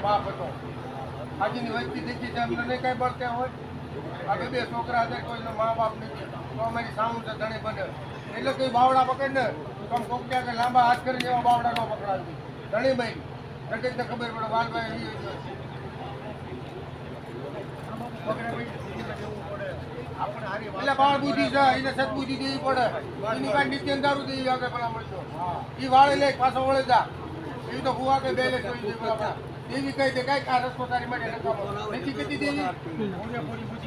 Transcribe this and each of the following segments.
બાપ હતો આજની વસ્તી દેખી અમને નહીં કઈ બળ ત્યાં હોય આ બે છોકરા હતા કોઈનો મા બાપ નથી તો અમારી સાઉન્ડ છે ધણી બને એટલે કોઈ બાવડા પકડ ને તો આમ કોક ક્યાંક લાંબા હાથ કરીને એવા બાવડા ન પકડાવી ધણી ભાઈ જગતને ખબર પડે વાલભાઈ એટલે બાળ બુદ્ધિ છે એને સદબુદ્ધિ દેવી પડે એની પાસે નિત્ય દારૂ દેવી આગળ પેલા મળતો એ વાળે લે પાછો વળે જા એવી તો ફુવા કે બે લે દેવી કહી દે કઈ આ રસ્તો તારી માટે નથી કીધી દેવી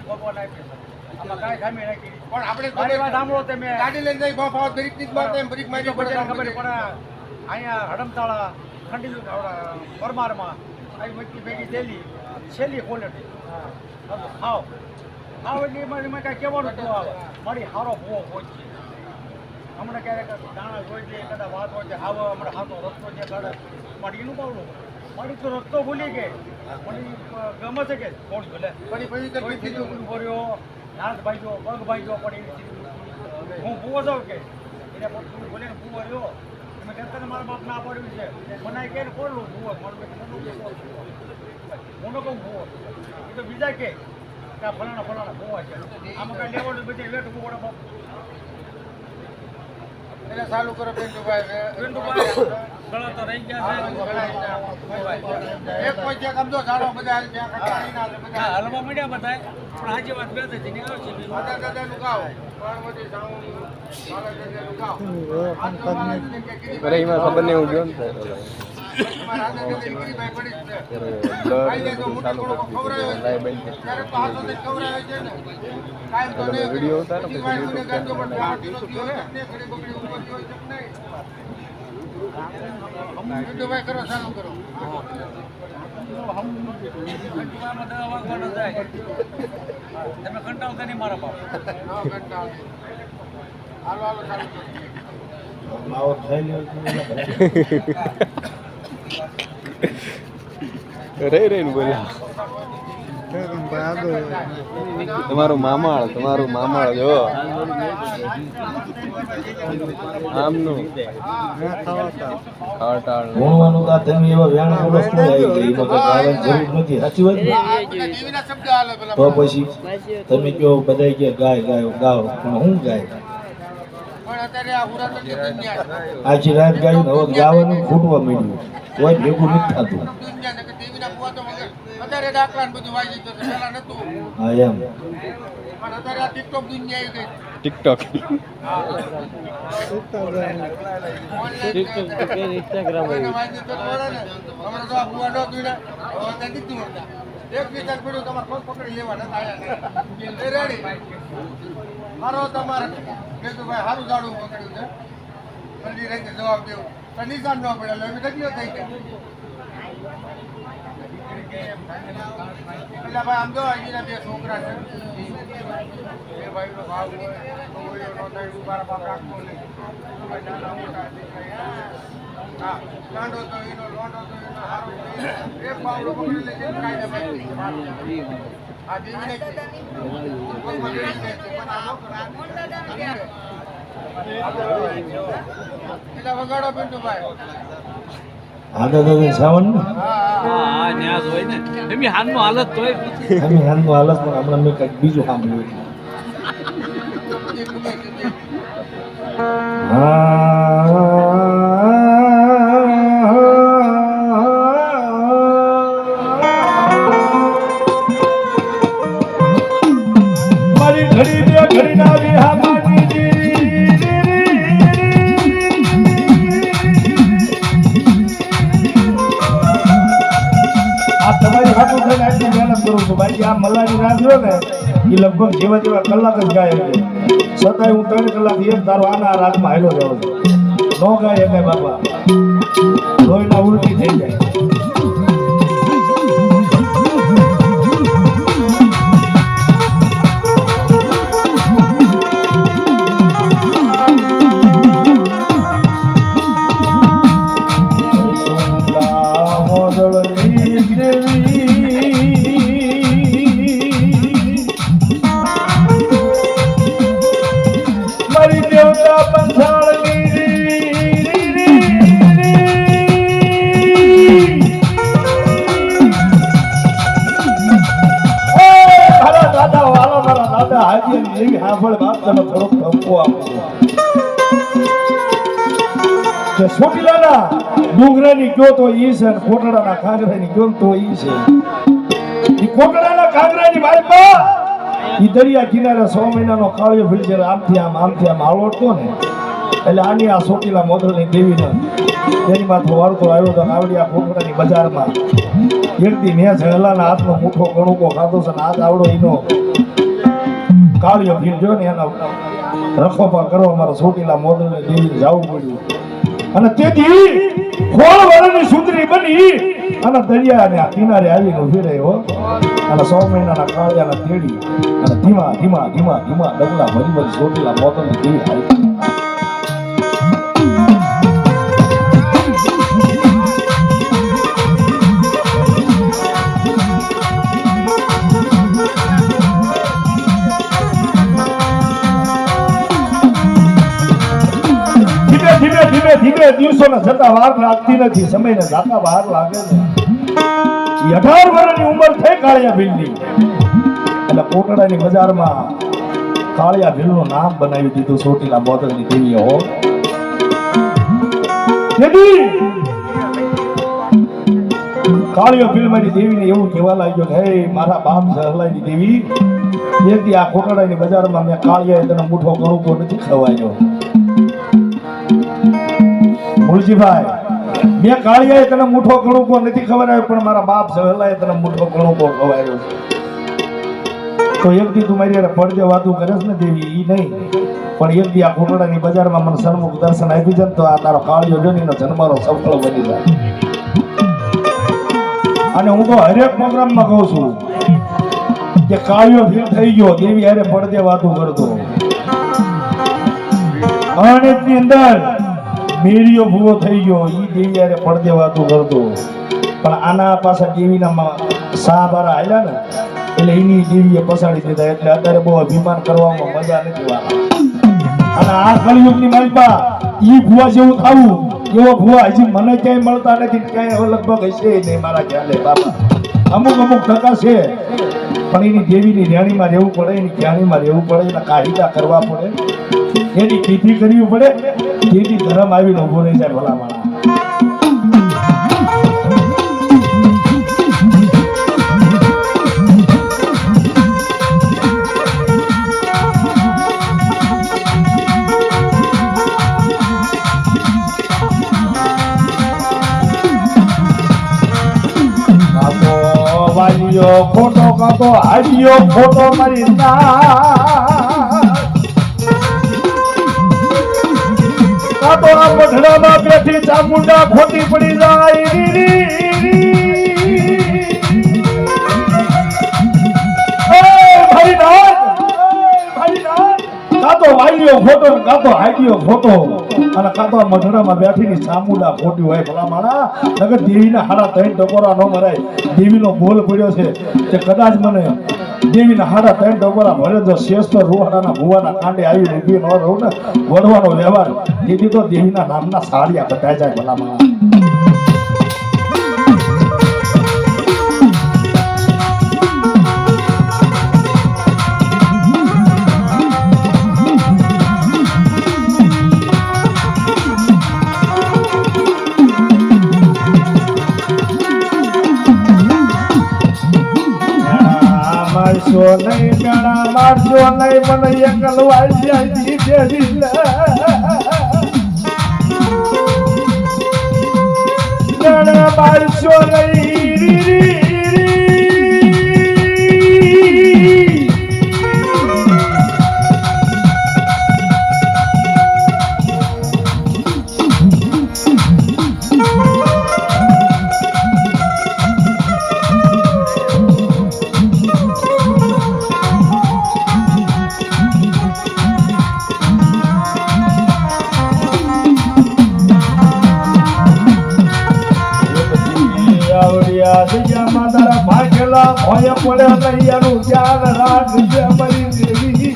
ભગવાન આપે આમાં કાંઈ ખામી રાખી પણ આપણે સાંભળો તમે ગાડી લઈને જઈ બાપા દરેક ની મારતા એમ બ્રેક મારી ખબર પડે અહીંયા હડમતાળા ખંડી પરમારમાં આવી વચ્ચે ભેગી થયેલી છેલ્લી ક્વોલિટી ખાઓ ખાવ એટલે એમાં કાંઈ કહેવાનું ન આવે મારી સારો ભૂવો પહોંચી હમણાં ક્યારેક દાણા જોઈ છે કદાચ વાત હોય છે આવો હમણાં હાથો રસ્તો છે કાઢે મારી એનું પાવલું મારી તો રસ્તો ભૂલી ગઈ મારી ગમે છે કે કોણ ભલે પછી ભર્યો હાથ ભાગ્યો પગ ભાગ્યો પણ હું ભૂવો જાઉં કે એને પછી બોલે ને ભૂવો રહ્યો મેં કહેતા મારા બાપ ના પડ્યું છે મને કે કોણલું ભૂવો હું ન કહું ભૂવો એ તો બીજા કે ફલાણા ભૂવા છે આમાં કાંઈ લેવાનું બધી વેટ ભૂવો બાપ એટલે ચાલુ કરો પિન્ટુભાઈ ગળા તો રહી ગયા છે એક કોઈ જે કમજો જાડો બધા હલવા મળ્યા બધા પણ હાજી વાત બે થઈ ને આવે છે દાદા દાદાનું ગાવ પાર્વતી સાઉન્ડ અરે એમાં ખબર નહીં હું ગયો ને વિડીયો ઉતારો કરો ચાલુ કરો તમે કંટાળતા નહીં મારા બાપ હાલો હાલો ચાલુ રે રે બોલ્યા તમારું મામાળ જો આમનું ભણવાનું કા તમે એવા વ્યાણ બોલો શું આવી ગઈ મગર આવવાની જરૂર નથી સાચી વાત તો પછી તમે કહો બધા કે ગાય ગાવ પણ હું ગાય આખી રાત ગાયું હવે ગાવાનું ખૂટવા માંડ્યું કોઈ ભેગું નથી થતું અત્યારે દાખલા બધું વાંચી તો પેલા નતું હા એમ પણ અત્યારે આ ટિકટોક દુનિયા આવી ગઈ ટિકટોક ઇન્સ્ટાગ્રામ હમણાં તો આ ભૂવા નો દુનિયા હવે દીધું હતા એક વિચાર પડ્યું તમારે પગ પકડી લેવા નથી આયા રેડી મારો તમારે કીધું ભાઈ સારું જાડું પકડ્યું છે ફરી રીતે જવાબ દેવું તો નિશાન ન પડે એટલે ઢગલો થઈ ગયા એટલે ભાઈ આમ જો અહીંના બે છોકરા છે બે ભાઈનો ભાવ હોય નો થાય મારા બાપ રાખવો નહીં હા ગાંડો તો એનો લોંડો તો એનો હારો એક બાવડો પકડી લે છે કાયદા ભાઈ આ દેવીને એટલે વગાડો પિન્ટુભાઈ હા દાદા સાવન હા ન્યાસ હોય ને એમની હાલનું હાલત તોય અમે હાલનું હાલત પણ હમણાં મેં કંઈક બીજું સાંભળ્યું મારી ઘડી બે ઘડી ના વિહા આ મલાની રાત જો ને એ લગભગ જેવા જેવા કલાક જ ગાય છે છતાંય હું 3 કલાક એક ધારો આના રાતમાં હાલો જાઉં છું ન ગાય એટલે બાપા લોહીના ઉલટી થઈ જાય હાજી અને એવી હાંભળ વાત તને થોડોક ઠપકો આપું કે સોટીલાના ડુંગરાની કયો તો ઈ છે અને કોટડાના કાંગરાની કયો તો ઈ છે. ઈ કોટડાના કાંગરાની વાતમાં ઈ દરિયા કિનારે 100 મહિનાનો કાળિયો ભીલ જ્યારે આમથી આમ હાલોટતો ને એટલે આની આ સોટીલા મોદલની દેવીને એની માથે વાળતો આવ્યો તો આવડી આ કોટડાની બજારમાં એકદી મેં જહેલાના હાથનો મૂઠો કણુકો ખાધો છે ને હાથ આવડો એનો કાળિયો ભીલ જો ને એના રખોપા કરવા મારા સોટીલા મોદલને દેવીને જવું પડ્યું અને તેથી ખોળ વરની સુંદરી બની અને દરિયાના કિનારે આવીને ઉભી રહ્યો અને 100 મહિનાના કાળિયાના તેડી અને ધીમા ધીમા ધીમા ધીમા ડગલા ભરી ભરી સોટીલા મોદલની દેવી આવી. ધીમે દિવસોને જતા વાર લાગતી નથી, સમયને જાતા વાર લાગે છે. 18 વર્ષની ઉંમર થઈ કાળિયા ભીલની એટલે કોટડાની બજારમાં કાળિયા ભીલનું નામ બનાવી દીધું સોટીલા મોદલની દેવીએ હો. કાળિયો ભીલ મારી દેવીને એવું કહેવા લાગ્યો કે હે મારા બાપ સહલાની દેવી, જેથી આ કોટડાની બજારમાં મેં કાળિયા તને મૂઠો કણુકો નથી ખવાયો. મુરજીભાઈ, મેં કાળિયાએ તને મૂઠો કણુકો નથી ખવડાવ્યો પણ મારા બાપ સહેલાએ તને મૂઠો કણુકો ખવડાવ્યો. તો એક દી તું મારી પડદે વાતું કરે છે ને દેવી, ઈ નહીં પણ એક દી આ કોટડાની બજારમાં મને સન્મુખ દર્શન આપી જાય તો આ તારો કાળિયો જોઈને જન્મારો સફળ બની જાય. અને હું તો હરેક પ્રોગ્રામમાં કહું છું કે કાળિયો ફીલ થઈ ગયો દેવી હારે પડદે વાતું કરતો. અણિતની અંદર મેરીઓ ભૂવો થઈ ગયો ઈ દેવી હારે પડદે વાતું કરતો. પણ આના પાછા દેવીના સાહાબારા આલ્યા ને એટલે એની દેવીએ પસાડી દીધા. એટલે અત્યારે બહુ અભિમાન કરવામાં મજા નથી વાળા. અને આ કળિયુગની માલપા ઈ ભૂવા જેવું થાવું એવો ભૂવા હજી મને ક્યાંય મળતા નથી, ક્યાંય લગભગ હશે નહીં મારા ખ્યાલે બાપા. અમુક ટકા છે પણ એની દેવીની રેણીમાં રહેવું પડે, એની જ્ઞાણીમાં રહેવું પડે, એના કાહિદા કરવા પડે, એની કીધી કરવી પડે, જેથી ધર્મ આવીને ઉભો રહી જાય ભલા માણા. ખોટો કાતો હાડિયો ખોટો મારી કાતો આ પથડામાં બેઠી ચામુંડા ખોટી પડી જાય. કાતો વાલ્યો ખોટો કાતો હાડિયો ખોટો અને કાતો મઢડામાં બેઠીની ચામુંડા ખોટી હોય ભલા માણા. નગર દેવીના હાડા 3 ટકોરા ન મરાય. દેવીનો બોલ પડ્યો છે કે કદાચ મને દેવીના હાડા 3 ટકોરા ભરે તો શ્રેષ્ઠ રૂહાડાના ભુવાના કાંડે આવી ઊભી ન રહું ને વડવાનો વ્યવહાર દીધી તો દેવીના નામના સાડિયા બતાય જાય ભલા માણા. મારશો નહીં મેણા મારશો નહીં મને એકલ વાળી દેવી મેણા મારશો નહીં. ભાગેલા ભય પડે નૈયાનું ધ્યાન રાખજે મારી દેવી.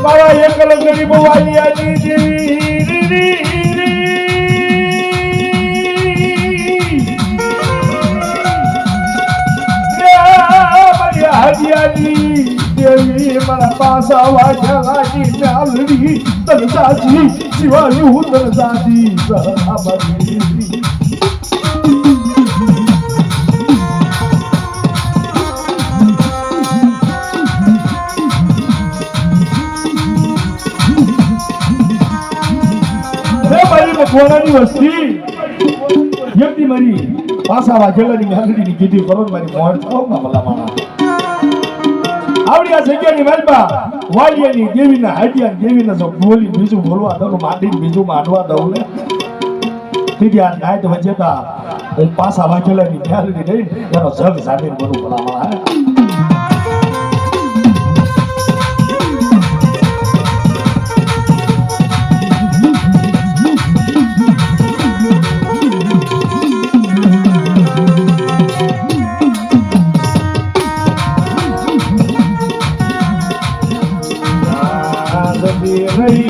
મારા એકલ ગરીબ વાલિયાની દેવી પાસા વાગ્યાની મ્યાલડી તરસાજી શિવાયું તરસાજી સહબાજી કોણાની વસ્તી વ્યક્તિ મારી પાસા વાઘેલાની ગાંગડીની કીધી કરો મારી મોર થાવમાં ભલામાણા આવડી આ જગ્યાની માલબા વાલિયાની દેવીના હાડિયા દેવીના જો બોલી બીજું બોલવા દઉં માંડીને બીજું માંડવા દઉં ને તીધી આ નાઈટ વચ્ચેતા પાસા વાઘેલાની ગાંગડી દઈ એનો જગ સાબીને બોલું ભલામાણા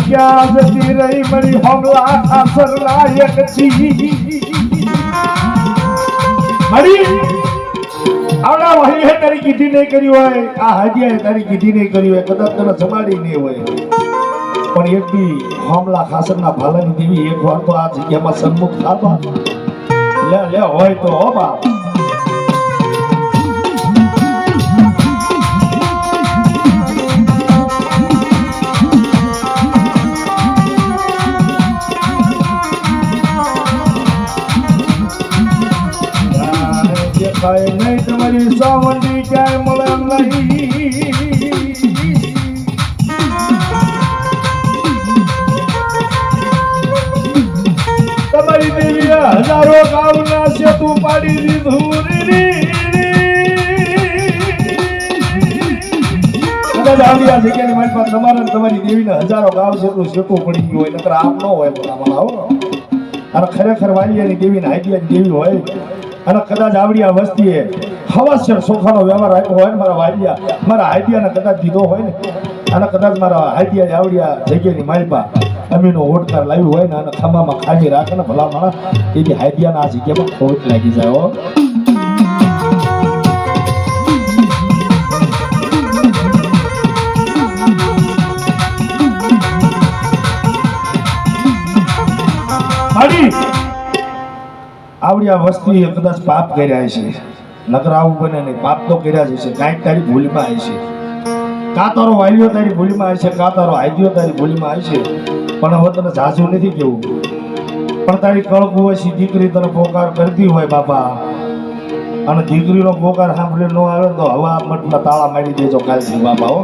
क्या जती रही मरी हमला असर लायक थी मरी આવડા વહી હે તારી કીધી નહીં કરી હોય આ હાડિયા તારી કીધી નહીં કરી હોય કદાચ તને જમાડી નહીં હોય પણ એક દી હમલા ખાસરના ભાલાની દેવી એક વાર તો આ જગ્યામાં સન્મુખ થાબા લે હોય તો હો બા नहीं तुम्हारी सावंडी क्या મળે નહીં તમારી દેવી હજારો ગામના સેતુ પાડી દીધું તમારી દેવીને હજારો ગામ જેટલું સેતુ પડી ગયું હોય નકર આમ ન હોય બોલા આવો અને ખરેખર વાલિયાની દેવીને હાઈડિયાની દેવી હોય અને કદાચ આવડી આ વસ્તીએ હવાસર સોખાનો વ્યવહાર આપ્યો હોય ને મારા વાડિયા મારા હાઈડિયાને કદાચ દીધો હોય ને અને કદાચ મારા હાઈડિયા આવડી આ જગ્યાની માલપા અમીનો ઓટકાર લાવ્યું હોય ને અને ખંભામાં ખાલી રાખે ને ભલા માણસ એની હાઈડિયાના આ જગ્યામાં ખોટ લાગી જાય હો આવડી આ વસ્તી કદાચ પાપ કર્યા છે નકર આવું બને નહીં પાપ તો કર્યા છે કાંઈક તારી ભૂલમાં આવી છે કાં તારો વાલીઓ તારી ભૂલમાં આવી છે કાં તારો હાઈડિયો તારી ભૂલમાં આવી છે પણ હવે તને ઝાઝું નથી કેવું પણ તારી કળકુવસી દીકરી તને પોકાર કરતી હોય બાપા અને દીકરીનો પોકાર સાંભળી ન આવે તો હવા મઠના તાળા મારી દેજો કાલથી બાપા હો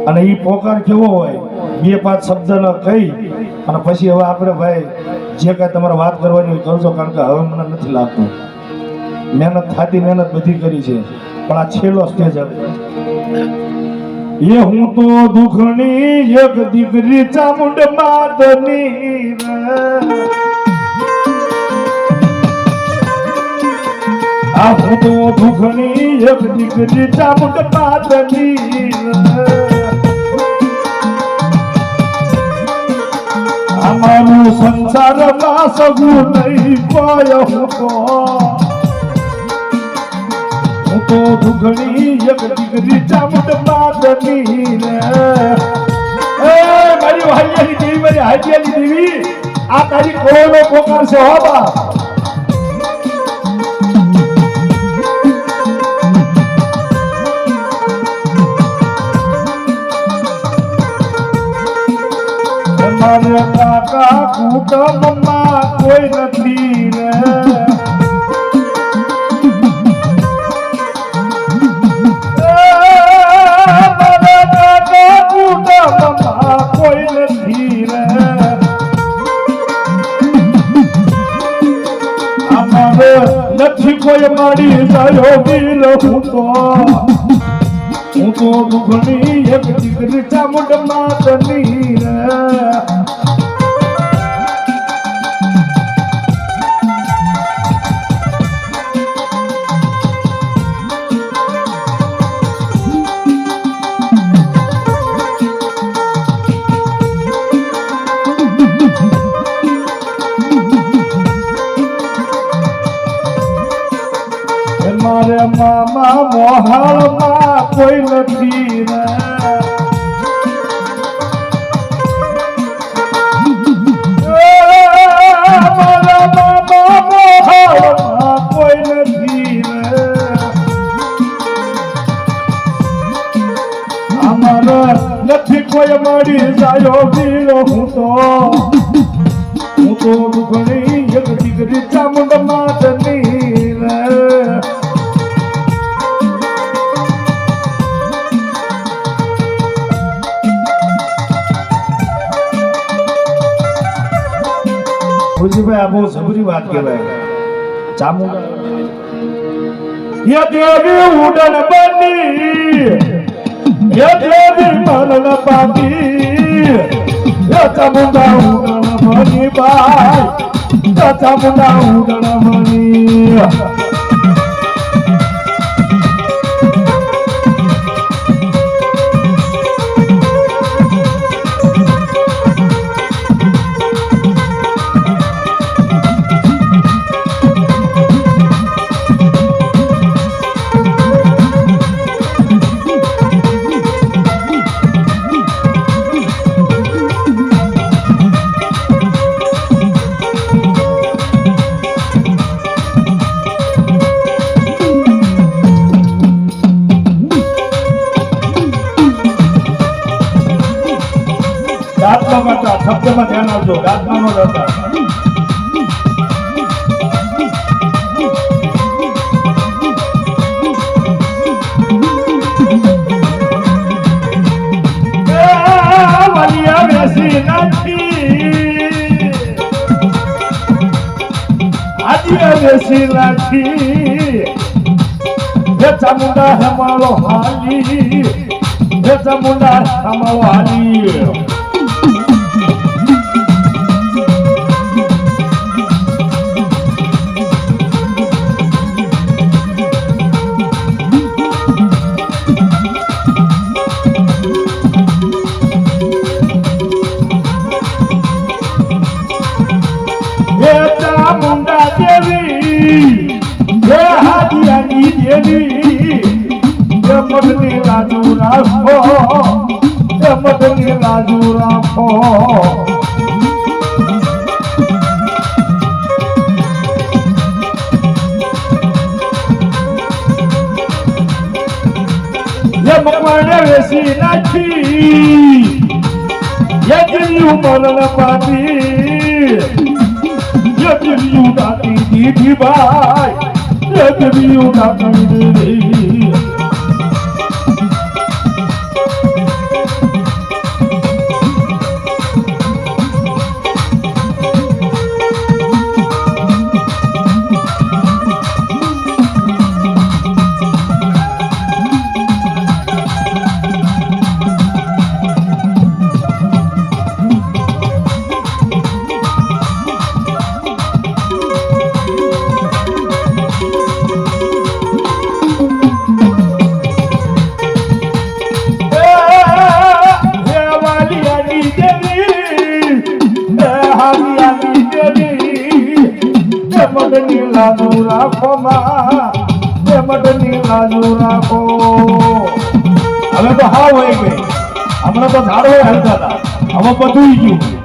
અને એ પોકાર કેવો હોય 2-5 શબ્દ ન કહી અને પછી હવે આપણે ભાઈ જે કાંઈ તમારે વાત કરવાની હોય કરજો કારણ કે હવે મને નથી લાગતું મહેનત ખાતી મહેનત બધી કરી છે પણ આ છેલ્લો સ્ટેજ એ હું તો દુખણી એક દીકરી ચામુંડ માતની આ હું તો દુખણી એક દીકરી ચામુંડ માતની અમારું સંસારમાં સગું નહીં પાયો હું તો દુઘણી એક દીકરી ચામુંડ માતની એ મારી હાઈડિયાની દેવી મારી હાઈડિયાની દેવી આ તારી કોળનો પોકાર છે હો બા મારા કાકા કુટુંબમાં કોઈ નથી રે મારા કાકા કુટુંબમાં કોઈ નથી રે અમારે નથી કોઈ મારી જાય બિલ હું તો દુઘણી એક દીકરી ચામુંડ માતની રે મારે એ મામા મોહાળમાં કોઈ નથી રે મારા મામા મોહાળમાં કોઈ નથી રે અમારા નથી કોઈ મળી જાયો બીલો હું તો દુખણી એક દીકરી ચામુંડ માતની રે ભુજીભાઈ આ બહુ સબરી વાત કહેવાય ચામુંડ એ દેવી ઉડન બની એ દેવી મરણ પામી એ ચામુંડા ઉડન બની બાઈ એ ચામુંડા ઉડન બની શબ્દમાં ધ્યાન આપજો ગાતમાં નો રહેતા વલિયા બેસી નાખી આજે બેસી નાખી હે ચામુંડા હેમાળો હાલી હે ચામુંડા હેમાળો હાલી મદની લાજુ રાખો એ મકવાને વેસી નાખી એ દિલ્યું મરણ પાતી એ દિલ્યું દાતી દીધી ભાઈ એ દિલ્યું દાતી દીધી મદની લાજુ રાખો માં મદની લાજુ રાખો હવે તો હા હોય ગઈ હમણાં તો ઝાડ હોય હલતા હતા હવે બધું ગયું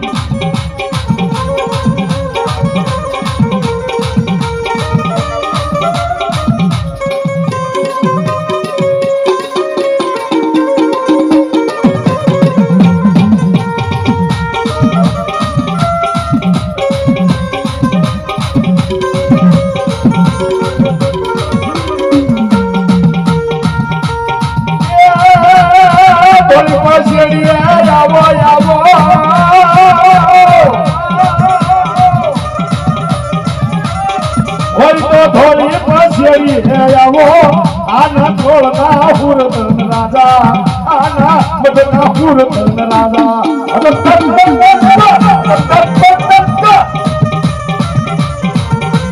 આના થોડના હુરતન રાજા આના બદના હુરતન રાજા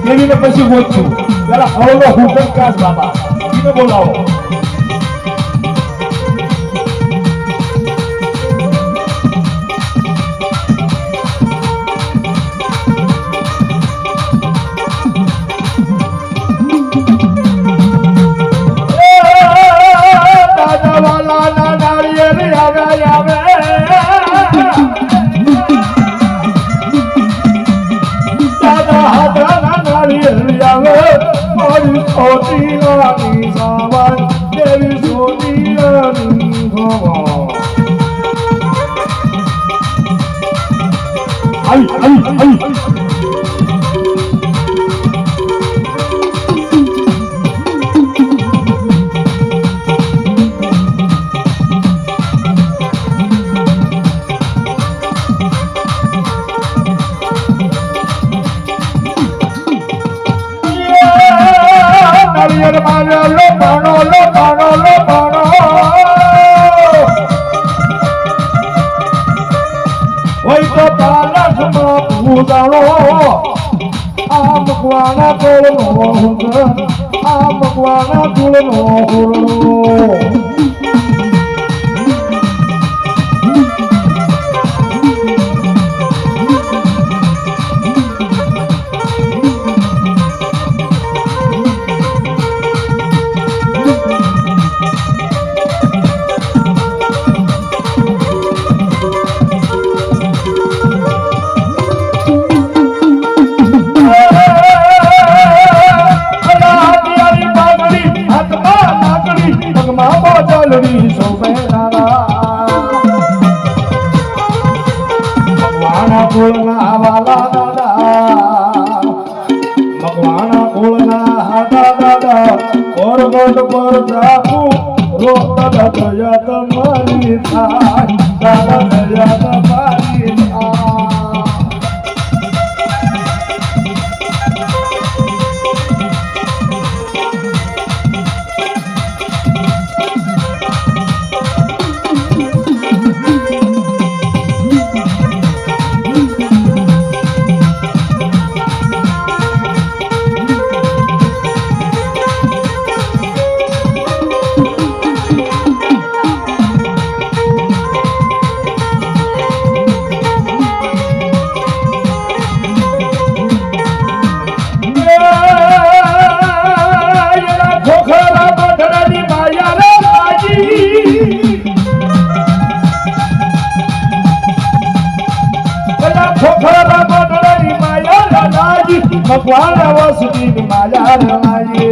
એવીને પછી બોલશું પેલા હળવો હુકમ કાસ બાબા એને બોલાવો આવે મારી છોટી રાની સાવન દેવી છોટી રાની સાવન આવી નારિયેળ માર્યો લો પાણો હોય તો પાલખમાં ઉદાણો આ મકવાના કુળનો આ મકવાના કુળનો મકવાણા કુળના વાલા દાદા મકવાણા કુળના દાદા કોરગોટ પર જાપુ રોત દયા તમારી થાય દાદા દયા તમારી થાય ભગવાન વસુની માયા રમાયે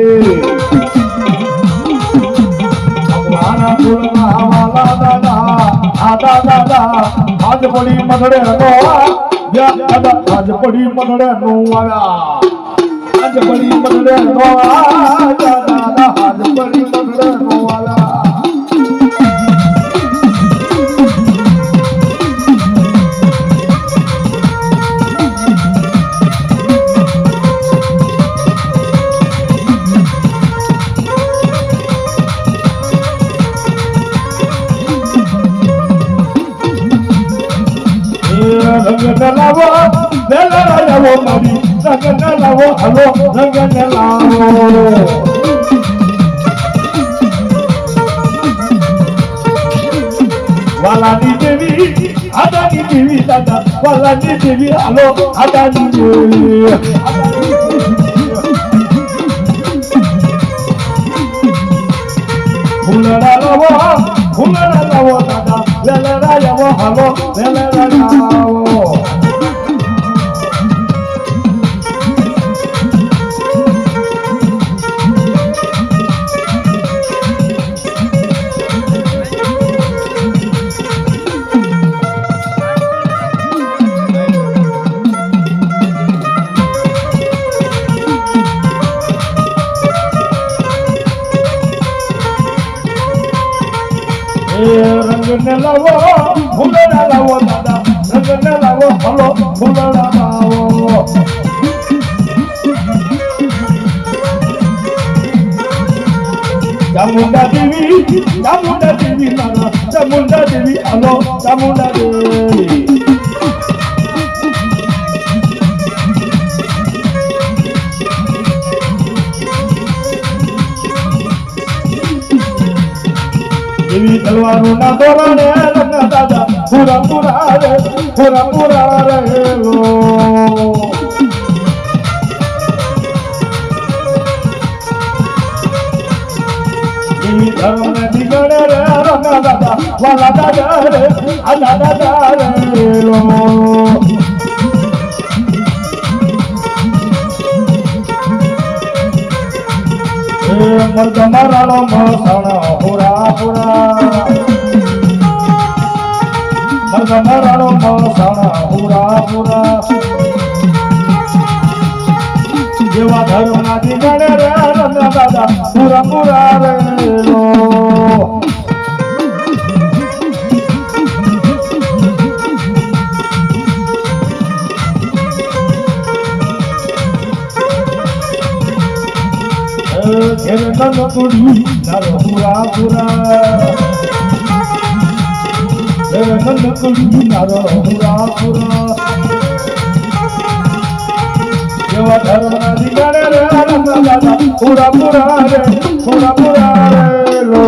ભગવાન કુળના વાલા દાદા દાદા આજ પડી મગડે નો દાદા આજ પડી મગડે નો આવ્યા આજ પડી મગડે નો દાદા આજ પડી મગડે નો આવ્યા રંગ લાવો વેલાવો મારી રંગ લાવો હલો રંગ લાવો વાલાની દેવી આદાની દેવી દાદા વાલાની દેવી હલો આદાની દેવી ફૂલડા લાવો દાદા વેલડા લાવો હલો વેલડા લાવો રંગને લાવો ફૂલડા લાવો દાદા રંગને લાવો હલો ફૂલડા લાવો ચામુંડા દેવી દાદા ચામુંડા દેવી હલો ચામુંડા દેવી દેવી તલવારો ના દોરણે રંગ દાદા પૂરા રહેલો દેવી ધર્મ ને બિગડે રે રંગ દાદા વાલા દાદા રે આલા દાદા રહેલો મર્દ મારાનો મસાણા પૂરા પૂરા મર્દ મારાનો મસાણા પૂરા પૂરા જેવા ધર્મના દીવાને રે રંગા દાદા પૂરા પૂરા રે લો નંદકુડી નારો પૂરા પૂરા નંદકુડી નારો પૂરા પૂરા જેવા ધર્મના દીવાને રે રંગા દાદા પૂરા પૂરા રે લો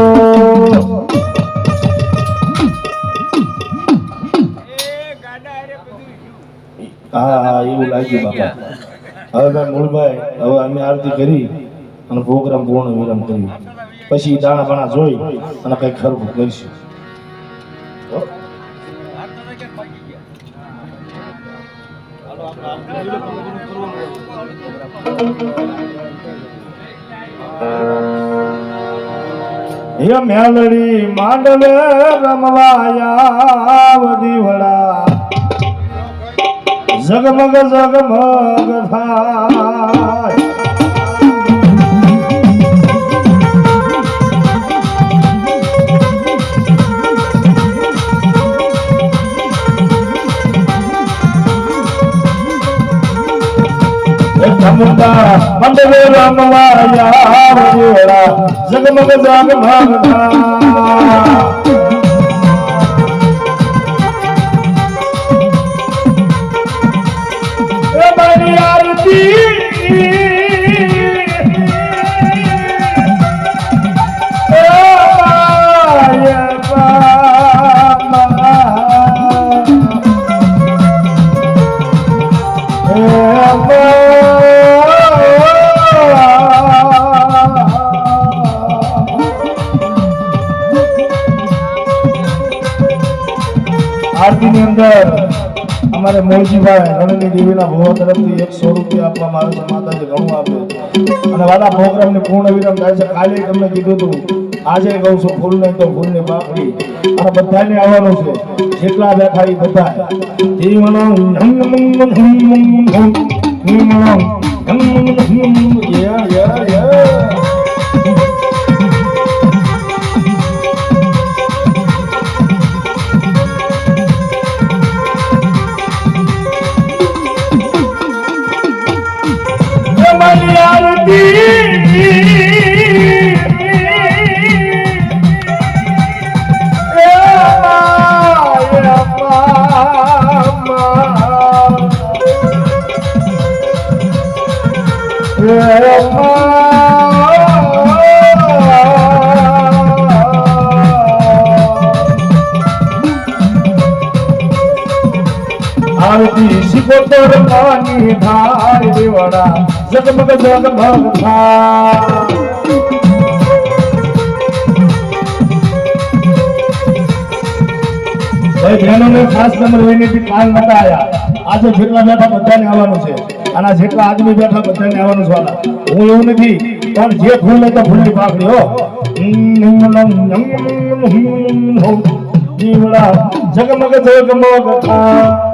હા એવું લાગ્યું બાપા હવે મૂળભાઈ હવે અમે આરતી કરી અને પ્રોગ્રામ પૂર્ણ વિરામ કર્યું પછી દાણા બાણા જોઈ અને કઈ ખરું કરીશું હે મેલડી માંડવે રમવાયા દીવડા જગમગ જગમગ થાય મંડવે રમવાયા દીવડા જગમગ જગમગ થાય મારી આરતી આરતી ની અંદર અમારે મોલજીભાઈ નળની દેવીના ભોવા તરફથી 100 રૂપિયા આપવામાં આવે છે માતાજી ઘણું આપે અને વાલા પ્રોગ્રામની પૂર્ણ વિરામ થાય છે કાલે તમને કીધું હતું આજે કહું છું ફૂલ નહીં તો ફૂલની પાકડી અને બધાને આવવાનું છે જેટલા બેઠા એ બધા આરતી શિકોતર પાણી ધાર દેવડા જગમગ જગમગ થાય ભાઈ બહેનોને ખાસ નંબર વિનંતી કાલ નતા આયા આજે જેટલા બેઠા બધાને આવવાનું છે અને જેટલા આદમી બેઠા બધાને આવવાનું છે વાલા હું એવું નથી પણ જે ફૂલ નહીં તો ફૂલની પાકડી હો જીવડા જગમગ જગમગ થાય